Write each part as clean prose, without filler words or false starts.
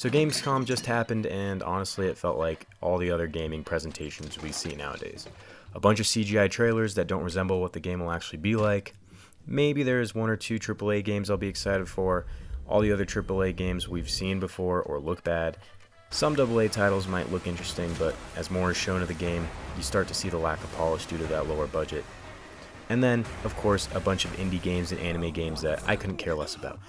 So Gamescom just happened, and honestly it felt like all the other gaming presentations we see nowadays. A bunch of CGI trailers that don't resemble what the game will actually be like. Maybe there's one or two AAA games I'll be excited for. All the other AAA games we've seen before or look bad. Some AA titles might look interesting, but as more is shown of the game, you start to see the lack of polish due to that lower budget. And then, of course, a bunch of indie games and anime games that I couldn't care less about.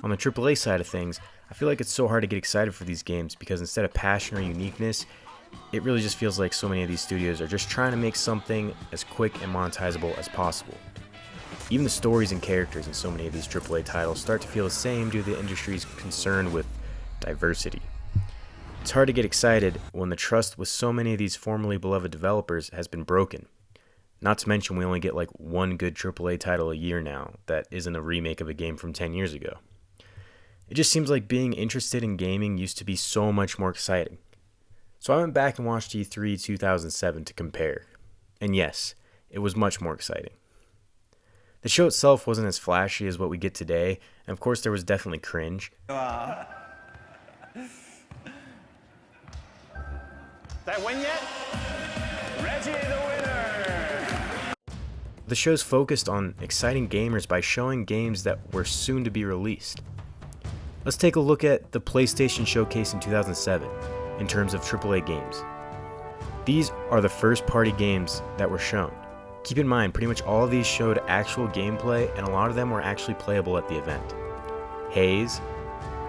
On the AAA side of things, I feel like it's so hard to get excited for these games because instead of passion or uniqueness, it really just feels like so many of these studios are just trying to make something as quick and monetizable as possible. Even the stories and characters in so many of these AAA titles start to feel the same due to the industry's concern with diversity. It's hard to get excited when the trust with so many of these formerly beloved developers has been broken. Not to mention we only get like one good AAA title a year now that isn't a remake of a game from 10 years ago. It just seems like being interested in gaming used to be so much more exciting. So I went back and watched E3 2007 to compare. And yes, it was much more exciting. The show itself wasn't as flashy as what we get today, and of course there was definitely cringe. That win yet? Reggie the winner! The show's focused on exciting gamers by showing games that were soon to be released. Let's take a look at the PlayStation Showcase in 2007 in terms of AAA games. These are the first party games that were shown. Keep in mind, pretty much all of these showed actual gameplay, and a lot of them were actually playable at the event. Haze,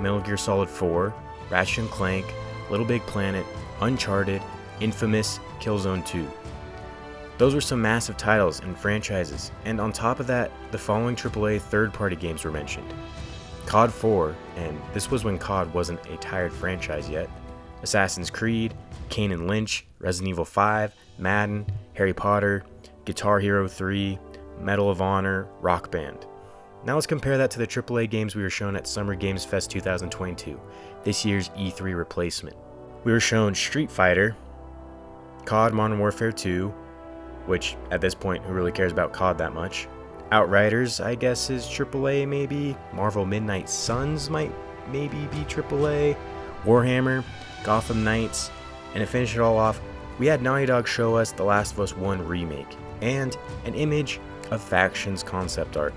Metal Gear Solid 4, Ratchet & Clank, Little Big Planet, Uncharted, Infamous, Killzone 2. Those were some massive titles and franchises, and on top of that, the following AAA third-party games were mentioned. COD 4, and this was when COD wasn't a tired franchise yet, Assassin's Creed, Kane and Lynch, Resident Evil 5, Madden, Harry Potter, Guitar Hero 3, Medal of Honor, Rock Band. Now let's compare that to the AAA games we were shown at Summer Games Fest 2022, this year's E3 replacement. We were shown Street Fighter, COD Modern Warfare 2, which at this point, who really cares about COD that much? Outriders, I guess, is AAA maybe. Marvel Midnight Suns might maybe be AAA. Warhammer, Gotham Knights, and to finish it all off, we had Naughty Dog show us The Last of Us 1 remake and an image of Factions concept art.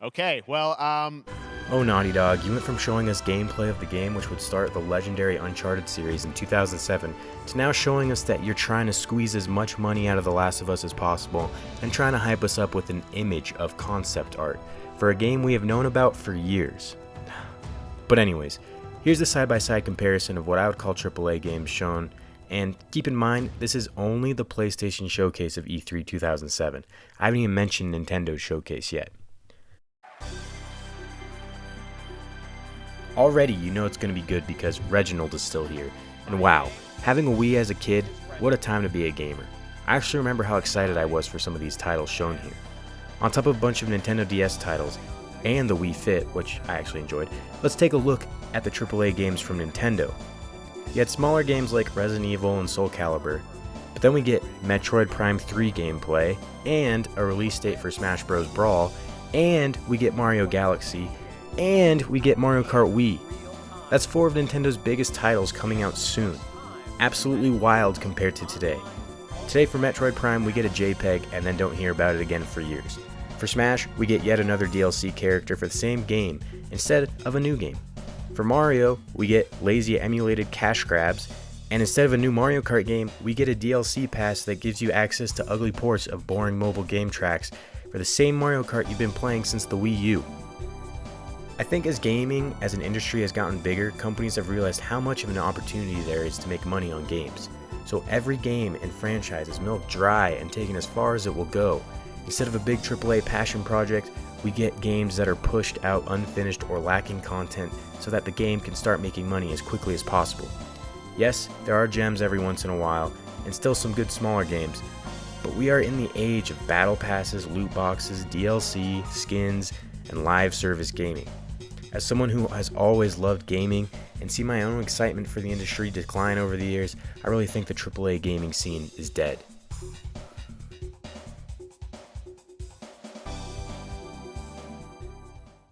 Okay, well, Oh, Naughty Dog, you went from showing us gameplay of the game which would start the legendary Uncharted series in 2007 to now showing us that you're trying to squeeze as much money out of The Last of Us as possible and trying to hype us up with an image of concept art for a game we have known about for years. But anyways, here's the side-by-side comparison of what I would call AAA games shown, and keep in mind, this is only the PlayStation Showcase of E3 2007. I haven't even mentioned Nintendo's Showcase yet. Already, you know it's going to be good because Reginald is still here. And wow, having a Wii as a kid, what a time to be a gamer. I actually remember how excited I was for some of these titles shown here. On top of a bunch of Nintendo DS titles, and the Wii Fit, which I actually enjoyed, let's take a look at the AAA games from Nintendo. You had smaller games like Resident Evil and Soul Calibur, but then we get Metroid Prime 3 gameplay, and a release date for Smash Bros. Brawl, and we get Mario Galaxy, and we get Mario Kart Wii. That's 4 of Nintendo's biggest titles coming out soon. Absolutely wild compared to today. Today for Metroid Prime we get a JPEG and then don't hear about it again for years. For Smash, we get yet another DLC character for the same game instead of a new game. For Mario, we get lazy emulated cash grabs, and instead of a new Mario Kart game, we get a DLC pass that gives you access to ugly ports of boring mobile game tracks for the same Mario Kart you've been playing since the Wii U. I think as gaming as an industry has gotten bigger, companies have realized how much of an opportunity there is to make money on games. So every game and franchise is milked dry and taken as far as it will go. Instead of a big AAA passion project, we get games that are pushed out unfinished or lacking content so that the game can start making money as quickly as possible. Yes, there are gems every once in a while, and still some good smaller games, but we are in the age of battle passes, loot boxes, DLC, skins, and live service gaming. As someone who has always loved gaming and see my own excitement for the industry decline over the years, I really think the AAA gaming scene is dead.